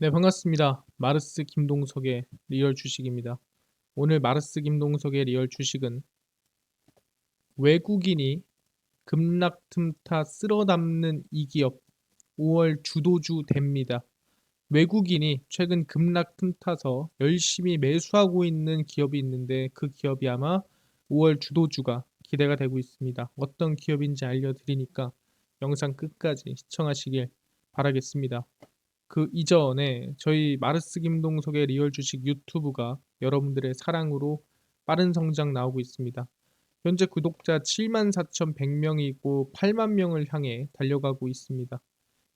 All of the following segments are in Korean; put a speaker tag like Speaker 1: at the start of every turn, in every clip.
Speaker 1: 네, 반갑습니다. 마르스 김동석의 리얼 주식입니다. 오늘 마르스 김동석의 리얼 주식은 외국인이 급락 틈타 쓸어 담는 이 기업 5월 주도주 됩니다. 외국인이 최근 급락 틈타서 열심히 매수하고 있는 기업이 있는데 그 기업이 아마 5월 주도주가 기대가 되고 있습니다. 어떤 기업인지 알려드리니까 영상 끝까지 시청하시길 바라겠습니다. 그 이전에 저희 마르스 김동석의 리얼 주식 유튜브가 여러분들의 사랑으로 빠른 성장 나오고 있습니다. 현재 구독자 74,100명이고 8만 명을 향해 달려가고 있습니다.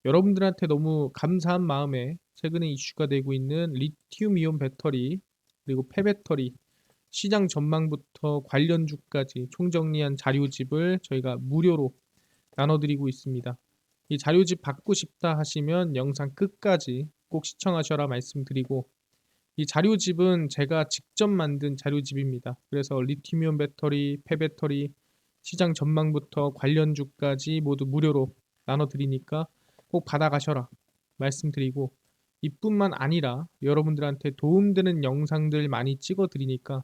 Speaker 1: 여러분들한테 너무 감사한 마음에 최근에 이슈가 되고 있는 리튬 이온 배터리 그리고 폐배터리 시장 전망부터 관련주까지 총정리한 자료집을 저희가 무료로 나눠드리고 있습니다. 이 자료집 받고 싶다 하시면 영상 끝까지 꼭 시청하셔라 말씀드리고, 이 자료집은 제가 직접 만든 자료집입니다. 그래서 리튬이온 배터리, 폐배터리, 시장 전망부터 관련주까지 모두 무료로 나눠드리니까 꼭 받아가셔라 말씀드리고, 이뿐만 아니라 여러분들한테 도움되는 영상들 많이 찍어드리니까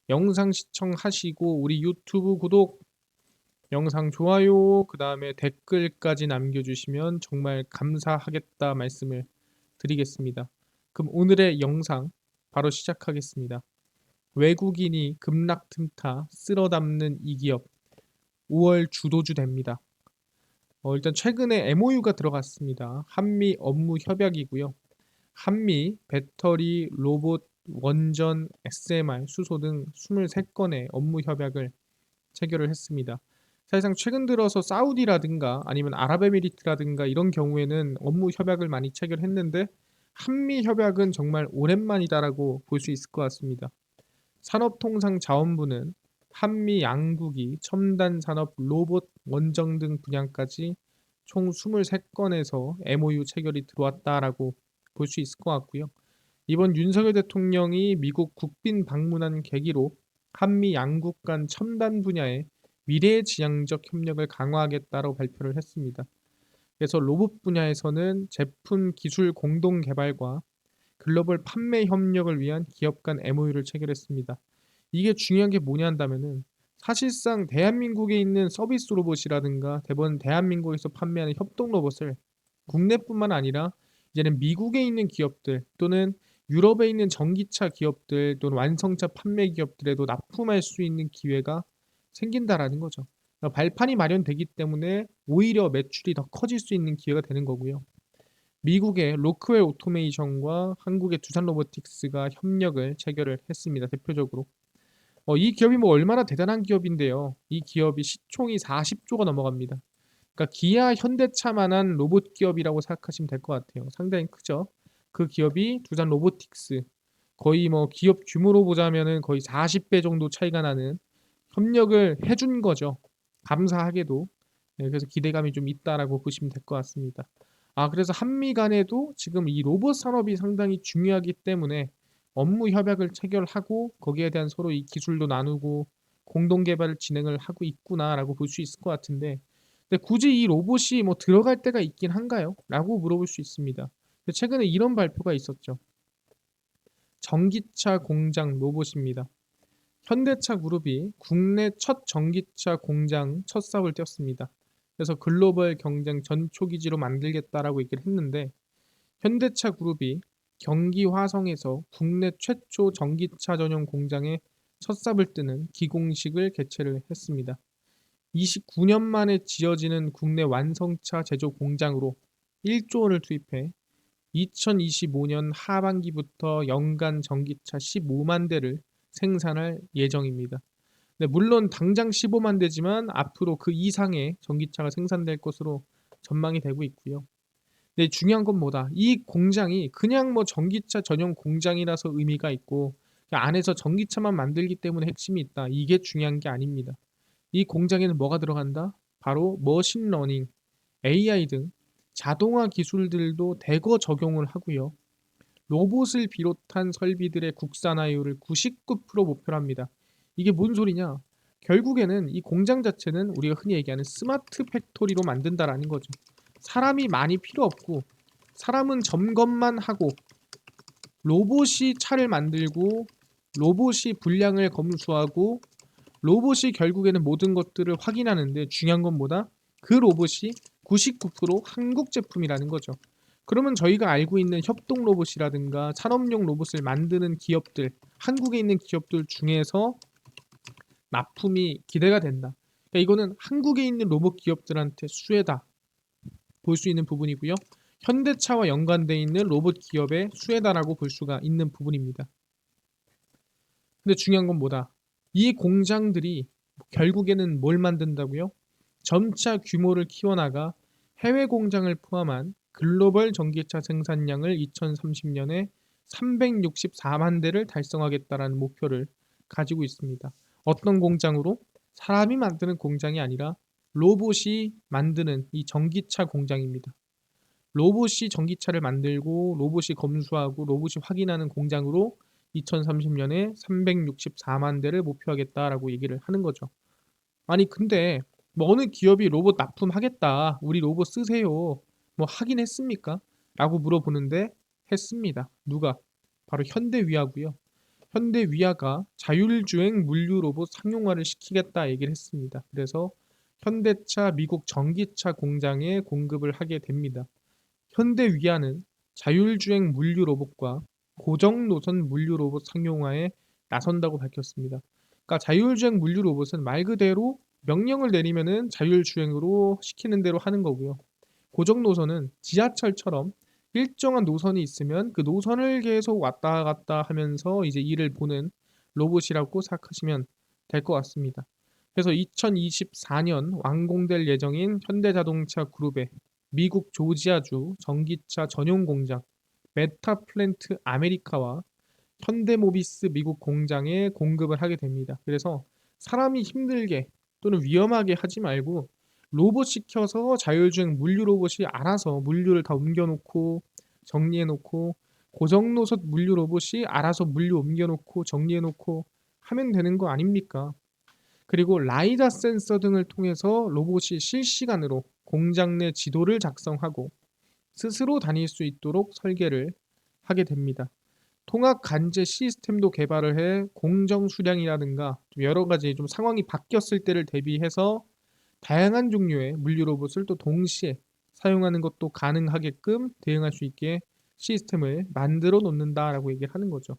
Speaker 1: 영상 시청하시고 우리 유튜브 구독, 영상 좋아요, 그 다음에 댓글까지 남겨주시면 정말 감사하겠다 말씀을 드리겠습니다. 그럼 오늘의 영상 바로 시작하겠습니다. 외국인이 급락 틈타 쓸어 담는 이 기업 5월 주도주 됩니다. 일단 최근에 MOU가 들어갔습니다. 한미 업무 협약이고요. 한미 배터리, 로봇, 원전, SMR, 수소 등 23건의 업무 협약을 체결을 했습니다. 사실상 최근 들어서 사우디라든가 아니면 아랍에미리트라든가 이런 경우에는 업무 협약을 많이 체결했는데 한미 협약은 정말 오랜만이다라고 볼 수 있을 것 같습니다. 산업통상자원부는 한미 양국이 첨단 산업, 로봇, 원정 등 분야까지 총 23건에서 MOU 체결이 들어왔다라고 볼 수 있을 것 같고요. 이번 윤석열 대통령이 미국 국빈 방문한 계기로 한미 양국 간 첨단 분야의 미래지향적 협력을 강화하겠다고 발표를 했습니다. 그래서 로봇 분야에서는 제품 기술 공동 개발과 글로벌 판매 협력을 위한 기업 간 MOU를 체결했습니다. 이게 중요한 게 뭐냐 한다면은 사실상 대한민국에 있는 서비스 로봇이라든가 대한민국에서 판매하는 협동 로봇을 국내뿐만 아니라 이제는 미국에 있는 기업들 또는 유럽에 있는 전기차 기업들 또는 완성차 판매 기업들에도 납품할 수 있는 기회가 생긴다라는 거죠. 그러니까 발판이 마련되기 때문에 오히려 매출이 더 커질 수 있는 기회가 되는 거고요. 미국의 로크웰 오토메이션과 한국의 두산 로보틱스가 협력을 체결을 했습니다. 대표적으로. 이 기업이 뭐 얼마나 대단한 기업인데요. 이 기업이 시총이 40조가 넘어갑니다. 그러니까 기아, 현대차만한 로봇 기업이라고 생각하시면 될 것 같아요. 상당히 크죠. 그 기업이 두산 로보틱스, 거의 뭐 기업 규모로 보자면은 거의 40배 정도 차이가 나는 협력을 해준 거죠. 감사하게도. 네, 그래서 기대감이 좀 있다라고 보시면 될 것 같습니다. 그래서 한미 간에도 지금 이 로봇 산업이 상당히 중요하기 때문에 업무 협약을 체결하고 거기에 대한 서로 이 기술도 나누고 공동 개발을 진행을 하고 있구나라고 볼 수 있을 것 같은데, 근데 굳이 이 로봇이 뭐 들어갈 때가 있긴 한가요? 라고 물어볼 수 있습니다. 최근에 이런 발표가 있었죠. 전기차 공장 로봇입니다. 현대차 그룹이 국내 첫 전기차 공장 첫 삽을 떼었습니다. 그래서 글로벌 경쟁 전초기지로 만들겠다라고 얘기를 했는데, 현대차 그룹이 경기 화성에서 국내 최초 전기차 전용 공장에 첫 삽을 뜨는 기공식을 개최를 했습니다. 29년 만에 지어지는 국내 완성차 제조 공장으로 1조 원을 투입해 2025년 하반기부터 연간 전기차 15만 대를 생산할 예정입니다. 네, 물론 당장 15만 대지만 앞으로 그 이상의 전기차가 생산될 것으로 전망이 되고 있고요. 네, 중요한 건 뭐다? 이 공장이 그냥 뭐 전기차 전용 공장이라서 의미가 있고 그 안에서 전기차만 만들기 때문에 핵심이 있다. 이게 중요한 게 아닙니다. 이 공장에는 뭐가 들어간다? 바로 머신러닝, AI 등 자동화 기술들도 대거 적용을 하고요. 로봇을 비롯한 설비들의 국산화율을 99% 목표로 합니다. 이게 뭔 소리냐? 결국에는 이 공장 자체는 우리가 흔히 얘기하는 스마트 팩토리로 만든다라는 거죠. 사람이 많이 필요 없고 사람은 점검만 하고 로봇이 차를 만들고 로봇이 불량을 검수하고 로봇이 결국에는 모든 것들을 확인하는데 중요한 건 뭐다? 그 로봇이 99% 한국 제품이라는 거죠. 그러면 저희가 알고 있는 협동 로봇이라든가 산업용 로봇을 만드는 기업들, 한국에 있는 기업들 중에서 납품이 기대가 된다. 그러니까 이거는 한국에 있는 로봇 기업들한테 수혜다 볼 수 있는 부분이고요. 현대차와 연관되어 있는 로봇 기업의 수혜다라고 볼 수가 있는 부분입니다. 근데 중요한 건 뭐다? 이 공장들이 결국에는 뭘 만든다고요? 점차 규모를 키워나가 해외 공장을 포함한 글로벌 전기차 생산량을 2030년에 364만 대를 달성하겠다라는 목표를 가지고 있습니다. 어떤 공장으로? 사람이 만드는 공장이 아니라 로봇이 만드는 이 전기차 공장입니다. 로봇이 전기차를 만들고 로봇이 검수하고 로봇이 확인하는 공장으로 2030년에 364만 대를 목표하겠다라고 얘기를 하는 거죠. 아니 근데 뭐 어느 기업이 로봇 납품하겠다. 우리 로봇 쓰세요. 뭐 하긴 했습니까? 라고 물어보는데 했습니다. 누가? 바로 현대위아고요. 현대위아가 자율주행 물류 로봇 상용화를 시키겠다 얘기를 했습니다. 그래서 현대차 미국 전기차 공장에 공급을 하게 됩니다. 현대위아는 자율주행 물류 로봇과 고정 노선 물류 로봇 상용화에 나선다고 밝혔습니다. 그러니까 자율주행 물류 로봇은 말 그대로 명령을 내리면은 자율주행으로 시키는 대로 하는 거고요. 고정 노선은 지하철처럼 일정한 노선이 있으면 그 노선을 계속 왔다 갔다 하면서 이제 일을 보는 로봇이라고 생각하시면 될 것 같습니다. 그래서 2024년 완공될 예정인 현대자동차 그룹의 미국 조지아주 전기차 전용 공장 메타플랜트 아메리카와 현대모비스 미국 공장에 공급을 하게 됩니다. 그래서 사람이 힘들게 또는 위험하게 하지 말고 로봇 시켜서 자율주행 물류 로봇이 알아서 물류를 다 옮겨놓고 정리해놓고 고정노선 물류 로봇이 알아서 물류 옮겨놓고 정리해놓고 하면 되는 거 아닙니까? 그리고 라이다 센서 등을 통해서 로봇이 실시간으로 공장 내 지도를 작성하고 스스로 다닐 수 있도록 설계를 하게 됩니다. 통합 관제 시스템도 개발을 해 공정 수량이라든가 좀 여러 가지 좀 상황이 바뀌었을 때를 대비해서 다양한 종류의 물류 로봇을 또 동시에 사용하는 것도 가능하게끔 대응할 수 있게 시스템을 만들어 놓는다라고 얘기를 하는 거죠.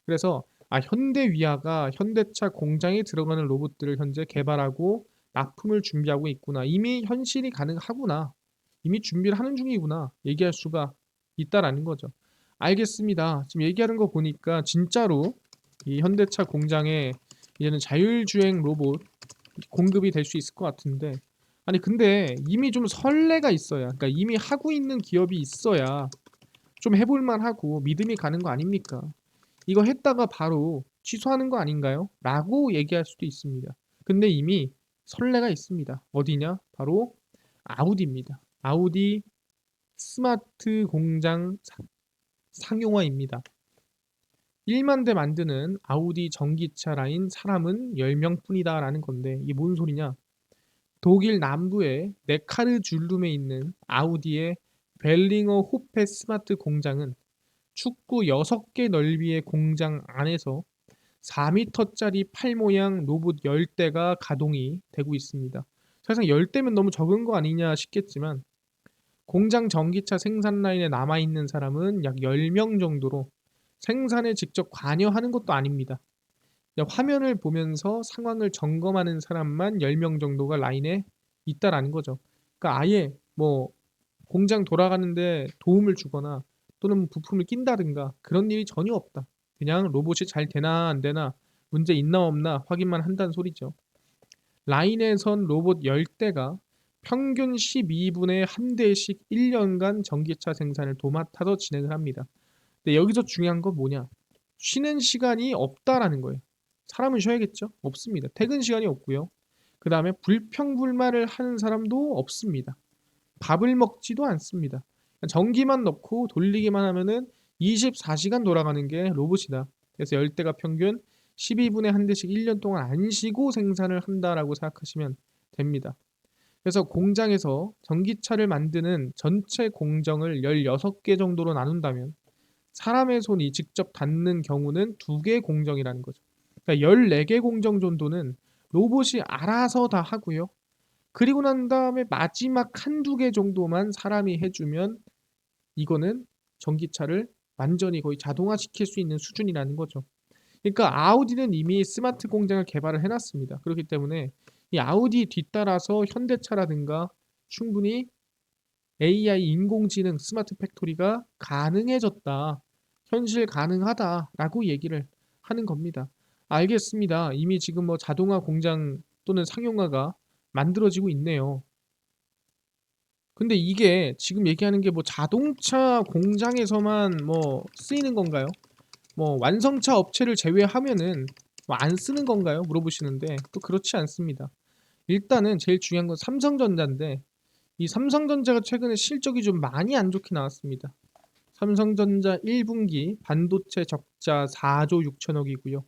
Speaker 1: 그래서 현대위아가 현대차 공장에 들어가는 로봇들을 현재 개발하고 납품을 준비하고 있구나. 이미 현실이 가능하구나. 이미 준비를 하는 중이구나. 얘기할 수가 있다라는 거죠. 알겠습니다. 지금 얘기하는 거 보니까 진짜로 이 현대차 공장에 이제는 자율주행 로봇 공급이 될 수 있을 것 같은데 아니 근데 이미 좀 선례가 있어야 그러니까 이미 하고 있는 기업이 있어야 좀 해볼 만하고 믿음이 가는 거 아닙니까? 이거 했다가 바로 취소하는 거 아닌가요? 라고 얘기할 수도 있습니다. 근데 이미 선례가 있습니다. 어디냐? 바로 아우디입니다. 아우디 스마트 공장 상용화입니다. 1만 대 만드는 아우디 전기차 라인 사람은 10명뿐이다 라는 건데 이게 뭔 소리냐? 독일 남부의 네카르줄룸에 있는 아우디의 벨링어 호페 스마트 공장은 축구 6개 넓이의 공장 안에서 4m짜리 팔 모양 로봇 10대가 가동이 되고 있습니다. 사실상 10대면 너무 적은 거 아니냐 싶겠지만 공장 전기차 생산 라인에 남아있는 사람은 약 10명 정도로 생산에 직접 관여하는 것도 아닙니다. 그냥 화면을 보면서 상황을 점검하는 사람만 10명 정도가 라인에 있다라는 거죠. 그러니까 아예 뭐 공장 돌아가는데 도움을 주거나 또는 부품을 낀다든가 그런 일이 전혀 없다. 그냥 로봇이 잘 되나 안 되나 문제 있나 없나 확인만 한다는 소리죠. 라인에선 로봇 10대가 평균 12분에 한 대씩 1년간 전기차 생산을 도맡아서 진행을 합니다. 근데 여기서 중요한 건 뭐냐? 쉬는 시간이 없다라는 거예요. 사람은 쉬어야겠죠? 없습니다. 퇴근 시간이 없고요. 그 다음에 불평불만을 하는 사람도 없습니다. 밥을 먹지도 않습니다. 전기만 넣고 돌리기만 하면은 24시간 돌아가는 게 로봇이다. 그래서 열대가 평균 12분에 한 대씩 1년 동안 안 쉬고 생산을 한다라고 생각하시면 됩니다. 그래서 공장에서 전기차를 만드는 전체 공정을 16개 정도로 나눈다면 사람의 손이 직접 닿는 경우는 2개 공정이라는 거죠. 그러니까 14개 공정 정도는 로봇이 알아서 다 하고요. 그리고 난 다음에 마지막 한두 개 정도만 사람이 해 주면 이거는 전기차를 완전히 거의 자동화시킬 수 있는 수준이라는 거죠. 그러니까 아우디는 이미 스마트 공장을 개발을 해 놨습니다. 그렇기 때문에 이 아우디 뒤따라서 현대차라든가 충분히 AI 인공지능 스마트 팩토리가 가능해졌다. 현실 가능하다라고 얘기를 하는 겁니다. 알겠습니다. 이미 지금 뭐 자동화 공장 또는 상용화가 만들어지고 있네요. 근데 이게 지금 얘기하는 게 뭐 자동차 공장에서만 뭐 쓰이는 건가요? 뭐 완성차 업체를 제외하면은 뭐 안 쓰는 건가요? 물어보시는데 또 그렇지 않습니다. 일단은 제일 중요한 건 삼성전자인데 이 삼성전자가 최근에 실적이 좀 많이 안 좋게 나왔습니다. 삼성전자 1분기 반도체 적자 4조 6천억이고요.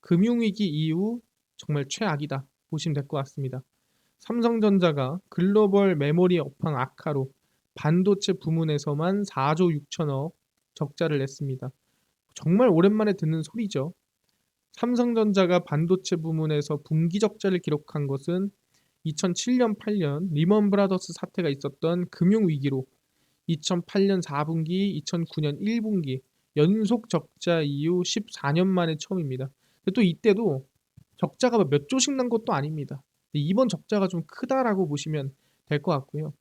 Speaker 1: 금융위기 이후 정말 최악이다 보시면 될 것 같습니다. 삼성전자가 글로벌 메모리 업황 악화로 반도체 부문에서만 4조 6천억 적자를 냈습니다. 정말 오랜만에 듣는 소리죠. 삼성전자가 반도체 부문에서 분기 적자를 기록한 것은 2007년 8년 리먼 브라더스 사태가 있었던 금융위기로 2008년 4분기, 2009년 1분기 연속 적자 이후 14년 만에 처음입니다. 또 이때도 적자가 몇 조씩 난 것도 아닙니다. 이번 적자가 좀 크다라고 보시면 될 것 같고요.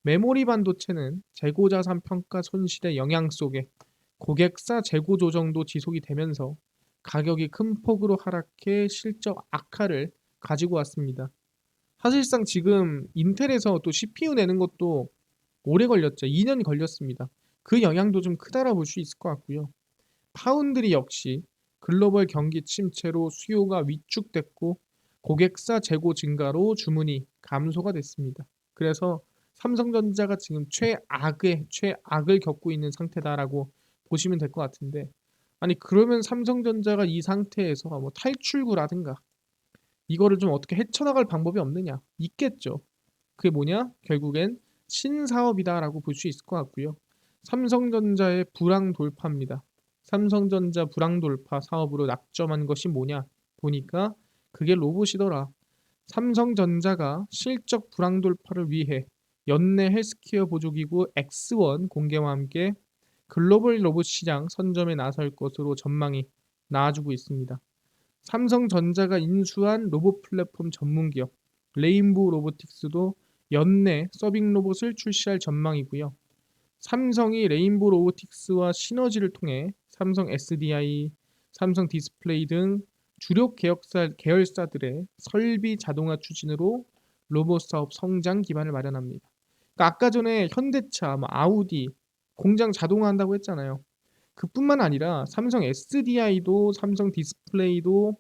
Speaker 1: 메모리 반도체는 재고자산 평가 손실의 영향 속에 고객사 재고 조정도 지속이 되면서 가격이 큰 폭으로 하락해 실적 악화를 가지고 왔습니다. 사실상 지금 인텔에서 또 CPU 내는 것도 오래 걸렸죠. 2년 걸렸습니다. 그 영향도 좀 크다라 볼 수 있을 것 같고요. 파운드리 역시 글로벌 경기 침체로 수요가 위축됐고 고객사 재고 증가로 주문이 감소가 됐습니다. 그래서 삼성전자가 지금 최악의 최악을 겪고 있는 상태다라고 보시면 될 것 같은데 아니 그러면 삼성전자가 이 상태에서 뭐 탈출구라든가 이거를 좀 어떻게 헤쳐나갈 방법이 없느냐? 있겠죠. 그게 뭐냐? 결국엔 신사업이다라고 볼 수 있을 것 같고요. 삼성전자의 불황 돌파입니다. 삼성전자 불황 돌파 사업으로 낙점한 것이 뭐냐? 보니까 그게 로봇이더라. 삼성전자가 실적 불황 돌파를 위해 연내 헬스케어 보조기구 X1 공개와 함께 글로벌 로봇 시장 선점에 나설 것으로 전망이 나아지고 있습니다. 삼성전자가 인수한 로봇 플랫폼 전문 기업 레인보우 로보틱스도 연내 서빙 로봇을 출시할 전망이고요. 삼성이 레인보우 로보틱스와 시너지를 통해 삼성 SDI, 삼성 디스플레이 등 주력 계열사들의 설비 자동화 추진으로 로봇 사업 성장 기반을 마련합니다. 그러니까 아까 전에 현대차, 뭐 아우디 공장 자동화한다고 했잖아요. 그뿐만 아니라 삼성 SDI도 삼성 디스플레이도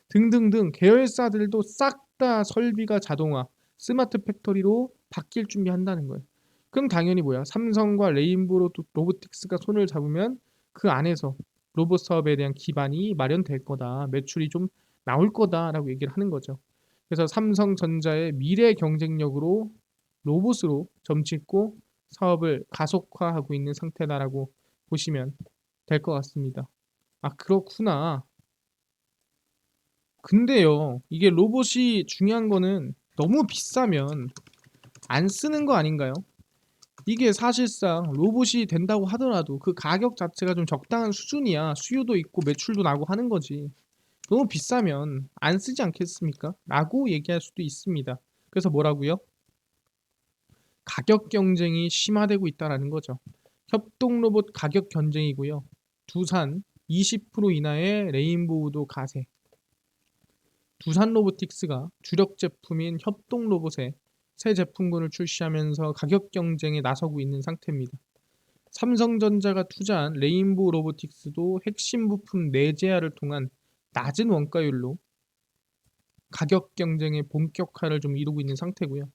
Speaker 1: 등등등 계열사들도 싹 다 설비가 자동화, 스마트 팩토리로 바뀔 준비한다는 거예요. 그럼 당연히 뭐야? 삼성과 레인보우 로보틱스가 손을 잡으면 그 안에서 로봇 사업에 대한 기반이 마련될 거다. 매출이 좀 나올 거다라고 얘기를 하는 거죠. 그래서 삼성전자의 미래 경쟁력으로 로봇으로 점찍고 사업을 가속화하고 있는 상태다라고 보시면 될 것 같습니다. 아, 그렇구나. 근데요, 이게 로봇이 중요한 거는 너무 비싸면 안 쓰는 거 아닌가요? 이게 사실상 로봇이 된다고 하더라도 그 가격 자체가 좀 적당한 수준이야. 수요도 있고 매출도 나고 하는 거지. 너무 비싸면 안 쓰지 않겠습니까? 라고 얘기할 수도 있습니다. 그래서 뭐라고요? 가격 경쟁이 심화되고 있다라는 거죠. 협동 로봇 가격 경쟁이고요. 두산 20% 인하의 레인보우도 가세. 두산 로보틱스가 주력 제품인 협동 로봇에 새 제품군을 출시하면서 가격 경쟁에 나서고 있는 상태입니다. 삼성전자가 투자한 레인보우 로보틱스도 핵심 부품 내재화를 통한 낮은 원가율로 가격 경쟁의 본격화를 좀 이루고 있는 상태고요.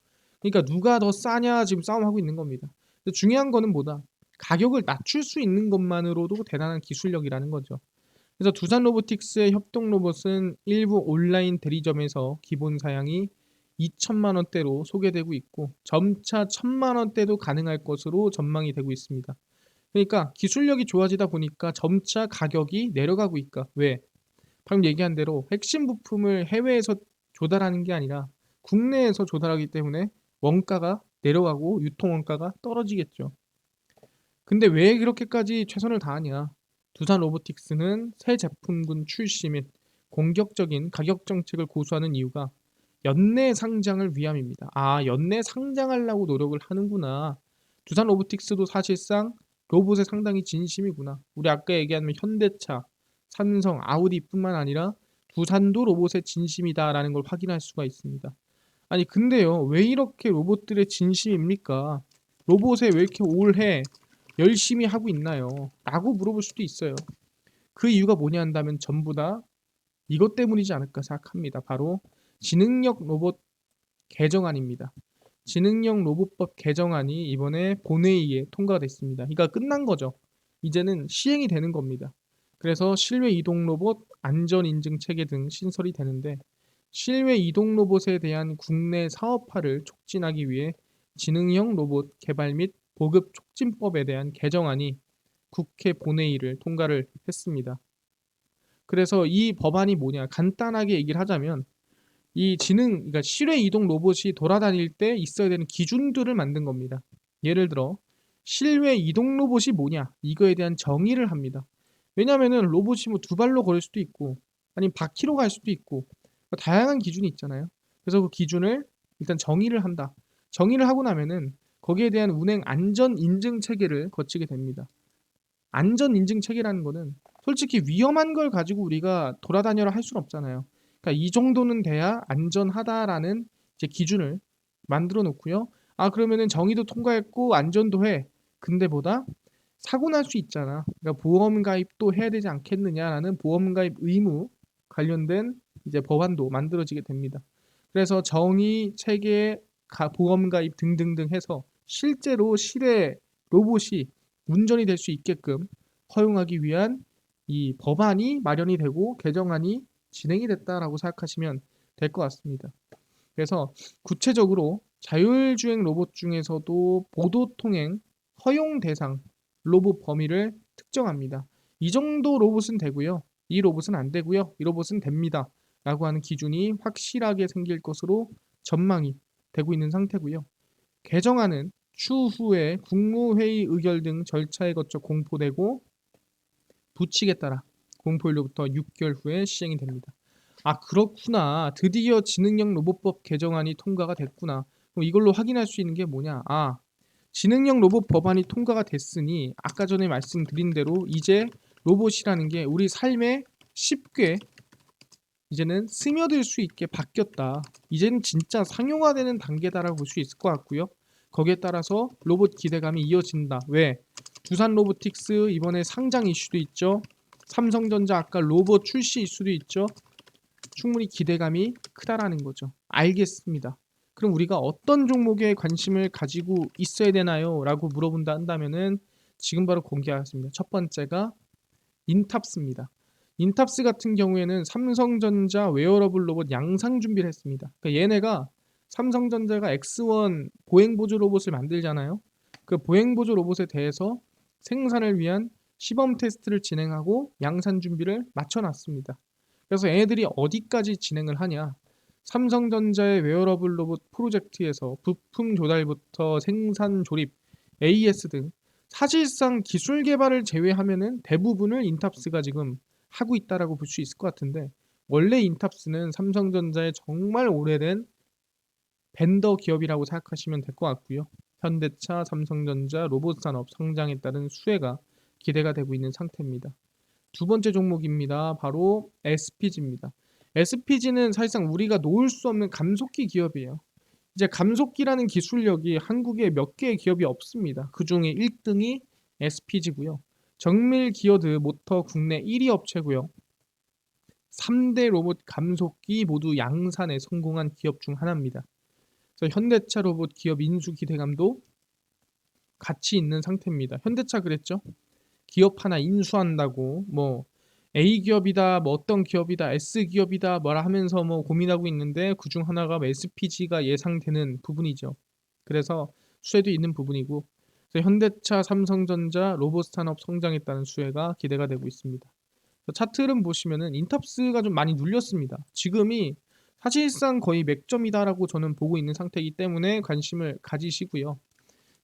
Speaker 1: 그러니까 누가 더 싸냐 지금 싸움하고 있는 겁니다. 근데 중요한 거는 뭐다? 가격을 낮출 수 있는 것만으로도 대단한 기술력이라는 거죠. 그래서 두산 로보틱스의 협동 로봇은 일부 온라인 대리점에서 기본 사양이 2천만 원대로 소개되고 있고 점차 1천만 원대도 가능할 것으로 전망이 되고 있습니다. 그러니까 기술력이 좋아지다 보니까 점차 가격이 내려가고 있다. 왜? 방금 얘기한 대로 핵심 부품을 해외에서 조달하는 게 아니라 국내에서 조달하기 때문에 원가가 내려가고 유통 원가가 떨어지겠죠. 근데 왜 그렇게까지 최선을 다하냐? 두산 로보틱스는 새 제품군 출시 및 공격적인 가격 정책을 고수하는 이유가 연내 상장을 위함입니다. 아, 연내 상장하려고 노력을 하는구나. 두산 로보틱스도 사실상 로봇에 상당히 진심이구나. 우리 아까 얘기한 현대차, 삼성, 아우디뿐만 아니라 두산도 로봇에 진심이다라는 걸 확인할 수가 있습니다. 아니 근데요, 왜 이렇게 로봇들의 진심입니까? 로봇에 왜 이렇게 올해 열심히 하고 있나요? 라고 물어볼 수도 있어요. 그 이유가 뭐냐 한다면 전부 다 이것 때문이지 않을까 생각합니다. 바로 지능력 로봇 개정안입니다. 지능형 로봇법 개정안이 이번에 본회의에 통과가 됐습니다. 그러니까 끝난 거죠. 이제는 시행이 되는 겁니다. 그래서 실외 이동 로봇 안전 인증 체계 등 신설이 되는데 실외 이동 로봇에 대한 국내 사업화를 촉진하기 위해 지능형 로봇 개발 및 보급 촉진법에 대한 개정안이 국회 본회의를 통과를 했습니다. 그래서 이 법안이 뭐냐 간단하게 얘기를 하자면 그러니까 실외 이동 로봇이 돌아다닐 때 있어야 되는 기준들을 만든 겁니다. 예를 들어 실외 이동 로봇이 뭐냐 이거에 대한 정의를 합니다. 왜냐하면은 로봇이 뭐 두 발로 걸을 수도 있고 아니면 바퀴로 갈 수도 있고 다양한 기준이 있잖아요. 그래서 그 기준을 일단 정의를 한다. 정의를 하고 나면은 거기에 대한 운행 안전 인증 체계를 거치게 됩니다. 안전 인증 체계라는 거는 솔직히 위험한 걸 가지고 우리가 돌아다녀라 할 수는 없잖아요. 그러니까 이 정도는 돼야 안전하다라는 이제 기준을 만들어 놓고요. 아, 그러면은 정의도 통과했고 안전도 해. 근데 보다 사고 날 수 있잖아. 그러니까 보험 가입도 해야 되지 않겠느냐라는 보험 가입 의무 관련된 이제 법안도 만들어지게 됩니다. 그래서 정의, 체계, 보험 가입 등등등 해서 실제로 실외 로봇이 운전이 될 수 있게끔 허용하기 위한 이 법안이 마련이 되고 개정안이 진행이 됐다라고 생각하시면 될 것 같습니다. 그래서 구체적으로 자율주행 로봇 중에서도 보도통행 허용 대상 로봇 범위를 특정합니다. 이 정도 로봇은 되고요. 이 로봇은 안 되고요. 이 로봇은 됩니다. 라고 하는 기준이 확실하게 생길 것으로 전망이 되고 있는 상태고요. 개정안은 추후에 국무회의 의결 등 절차에 거쳐 공포되고 부칙에 따라 공포일로부터 6개월 후에 시행이 됩니다. 아, 그렇구나. 드디어 지능형 로봇법 개정안이 통과가 됐구나. 그럼 이걸로 확인할 수 있는 게 뭐냐? 아, 지능형 로봇 법안이 통과가 됐으니 아까 전에 말씀드린 대로 이제 로봇이라는 게 우리 삶에 쉽게 이제는 스며들 수 있게 바뀌었다. 이제는 진짜 상용화되는 단계다라고 볼 수 있을 것 같고요. 거기에 따라서 로봇 기대감이 이어진다. 왜? 두산 로보틱스 이번에 상장 이슈도 있죠. 삼성전자 아까 로봇 출시 이슈도 있죠. 충분히 기대감이 크다라는 거죠. 알겠습니다. 그럼 우리가 어떤 종목에 관심을 가지고 있어야 되나요? 라고 물어본다 한다면은 지금 바로 공개하겠습니다. 첫 번째가 인탑스입니다. 인탑스 같은 경우에는 삼성전자 웨어러블 로봇 양상 준비를 했습니다. 그러니까 얘네가 삼성전자가 X1 보행보조 로봇을 만들잖아요. 그 보행보조 로봇에 대해서 생산을 위한 시범 테스트를 진행하고 양산 준비를 마쳐놨습니다. 그래서 얘네들이 어디까지 진행을 하냐? 삼성전자의 웨어러블 로봇 프로젝트에서 부품 조달부터 생산 조립, AS 등 사실상 기술 개발을 제외하면은 대부분을 인탑스가 지금 하고 있다라고 볼 수 있을 것 같은데 원래 인탑스는 삼성전자의 정말 오래된 벤더 기업이라고 생각하시면 될 것 같고요. 현대차, 삼성전자, 로봇 산업 성장에 따른 수혜가 기대가 되고 있는 상태입니다. 두 번째 종목입니다. 바로 SPG입니다. SPG는 사실상 우리가 놓을 수 없는 감속기 기업이에요. 이제 감속기라는 기술력이 한국에 몇 개의 기업이 없습니다. 그 중에 1등이 SPG고요. 정밀 기어드 모터 국내 1위 업체고요. 3대 로봇 감속기 모두 양산에 성공한 기업 중 하나입니다. 그래서 현대차 로봇 기업 인수 기대감도 같이 있는 상태입니다. 현대차 그랬죠? 기업 하나 인수한다고 뭐 A 기업이다, 뭐 어떤 기업이다, S 기업이다 뭐라 하면서 뭐 고민하고 있는데 그중 하나가 SPG가 예상되는 부분이죠. 그래서 수혜도 있는 부분이고 그래서 현대차, 삼성전자, 로봇스타트업 성장했다는 수혜가 기대가 되고 있습니다. 차트 흐름 보시면은 인탑스가 좀 많이 눌렸습니다. 지금이 사실상 거의 맥점이다라고 저는 보고 있는 상태이기 때문에 관심을 가지시고요.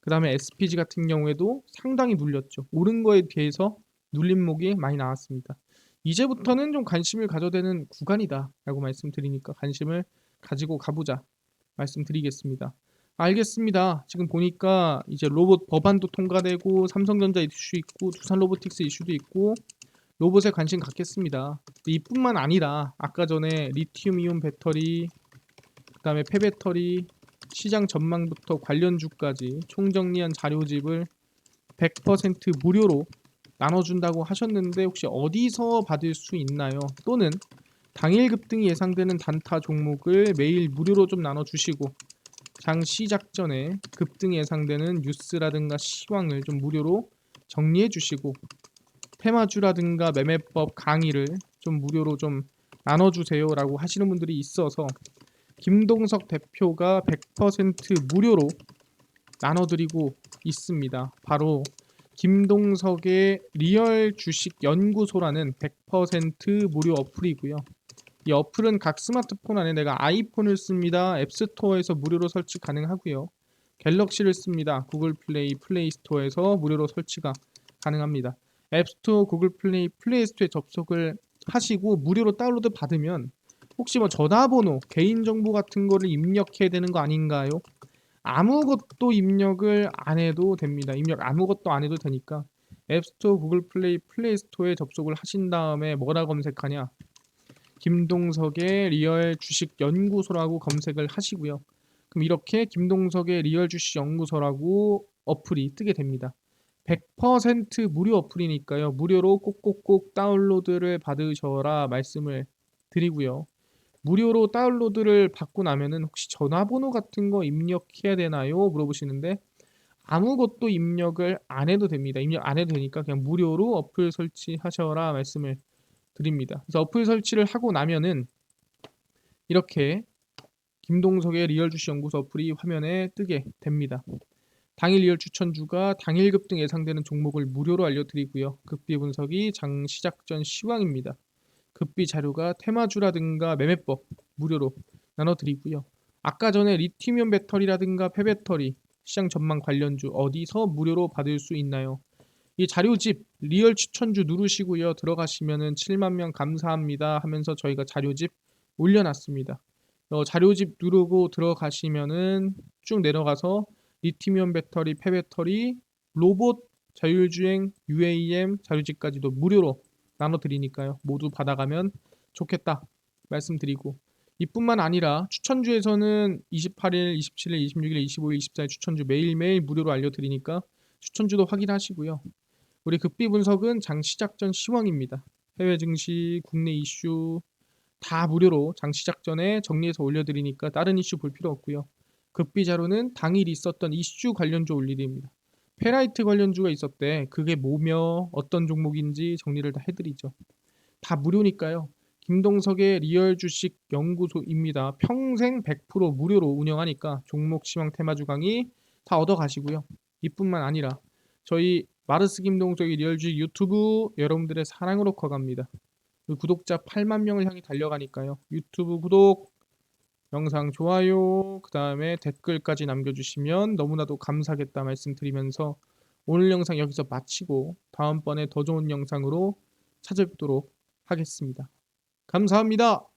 Speaker 1: 그 다음에 SPG 같은 경우에도 상당히 눌렸죠. 오른 거에 비해서 눌림목이 많이 나왔습니다. 이제부터는 좀 관심을 가져야 되는 구간이다라고 말씀드리니까 관심을 가지고 가보자 말씀드리겠습니다. 알겠습니다. 지금 보니까 이제 로봇 법안도 통과되고 삼성전자 이슈 있고 두산 로보틱스 이슈도 있고 로봇에 관심 갖겠습니다. 이뿐만 아니라 아까 전에 리튬이온 배터리, 그다음에 폐배터리 시장 전망부터 관련주까지 총정리한 자료집을 100% 무료로 나눠준다고 하셨는데 혹시 어디서 받을 수 있나요? 또는 당일 급등이 예상되는 단타 종목을 매일 무료로 좀 나눠주시고 장 시작 전에 급등 예상되는 뉴스라든가 시황을 좀 무료로 정리해 주시고 테마주라든가 매매법 강의를 좀 무료로 좀 나눠주세요라고 하시는 분들이 있어서 김동석 대표가 100% 무료로 나눠드리고 있습니다. 바로 김동석의 리얼 주식 연구소라는 100% 무료 어플이고요. 이 어플은 각 스마트폰 안에 내가 아이폰을 씁니다. 앱스토어에서 무료로 설치 가능하고요. 갤럭시를 씁니다. 구글 플레이, 플레이 스토어에서 무료로 설치가 가능합니다. 앱스토어, 구글 플레이, 플레이 스토어에 접속을 하시고 무료로 다운로드 받으면 혹시 뭐 전화번호, 개인정보 같은 거를 입력해야 되는 거 아닌가요? 아무것도 입력을 안 해도 됩니다. 입력 아무것도 안 해도 되니까 앱스토어, 구글 플레이, 플레이 스토어에 접속을 하신 다음에 뭐라 검색하냐? 김동석의 리얼 주식 연구소라고 검색을 하시고요. 그럼 이렇게 김동석의 리얼 주식 연구소라고 어플이 뜨게 됩니다. 100% 무료 어플이니까요. 무료로 꼭꼭꼭 다운로드를 받으셔라 말씀을 드리고요. 무료로 다운로드를 받고 나면은 혹시 전화번호 같은 거 입력해야 되나요? 물어보시는데 아무것도 입력을 안 해도 됩니다. 입력 안 해도 되니까 그냥 무료로 어플 설치하셔라 말씀을 드립니다. 그래서 어플 설치를 하고 나면은 이렇게 김동석의 리얼 주식 연구소 어플이 화면에 뜨게 됩니다. 당일 리얼 추천주가 당일 급등 예상되는 종목을 무료로 알려드리고요. 급비 분석이 장 시작 전 시황입니다. 급비 자료가 테마주라든가 매매법 무료로 나눠드리고요. 아까 전에 리튬이온 배터리라든가 폐배터리 시장 전망 관련주 어디서 무료로 받을 수 있나요? 이 자료집 리얼 추천주 누르시고요. 들어가시면은 7만 명 감사합니다 하면서 저희가 자료집 올려놨습니다. 자료집 누르고 들어가시면은 쭉 내려가서 리튬이온 배터리, 폐배터리, 로봇, 자율주행, UAM 자료집까지도 무료로 나눠드리니까요. 모두 받아가면 좋겠다 말씀드리고 이뿐만 아니라 추천주에서는 28일, 27일, 26일, 25일, 24일 추천주 매일매일 무료로 알려드리니까 추천주도 확인하시고요. 우리 급비 분석은 장 시작 전 시황입니다. 해외 증시, 국내 이슈 다 무료로 장 시작 전에 정리해서 올려드리니까 다른 이슈 볼 필요 없고요. 급비 자료는 당일 있었던 이슈 관련주 올려드립니다. 페라이트 관련주가 있었대. 그게 뭐며 어떤 종목인지 정리를 다 해드리죠. 다 무료니까요. 김동석의 리얼 주식 연구소입니다. 평생 100% 무료로 운영하니까 종목 시황 테마주 강의 다 얻어가시고요. 이뿐만 아니라 저희 마르스 김동석의 리얼 주식 유튜브 여러분들의 사랑으로 커갑니다. 구독자 8만 명을 향해 달려가니까요. 유튜브 구독, 영상 좋아요, 그 다음에 댓글까지 남겨주시면 너무나도 감사하겠다 말씀드리면서 오늘 영상 여기서 마치고 다음번에 더 좋은 영상으로 찾아뵙도록 하겠습니다. 감사합니다.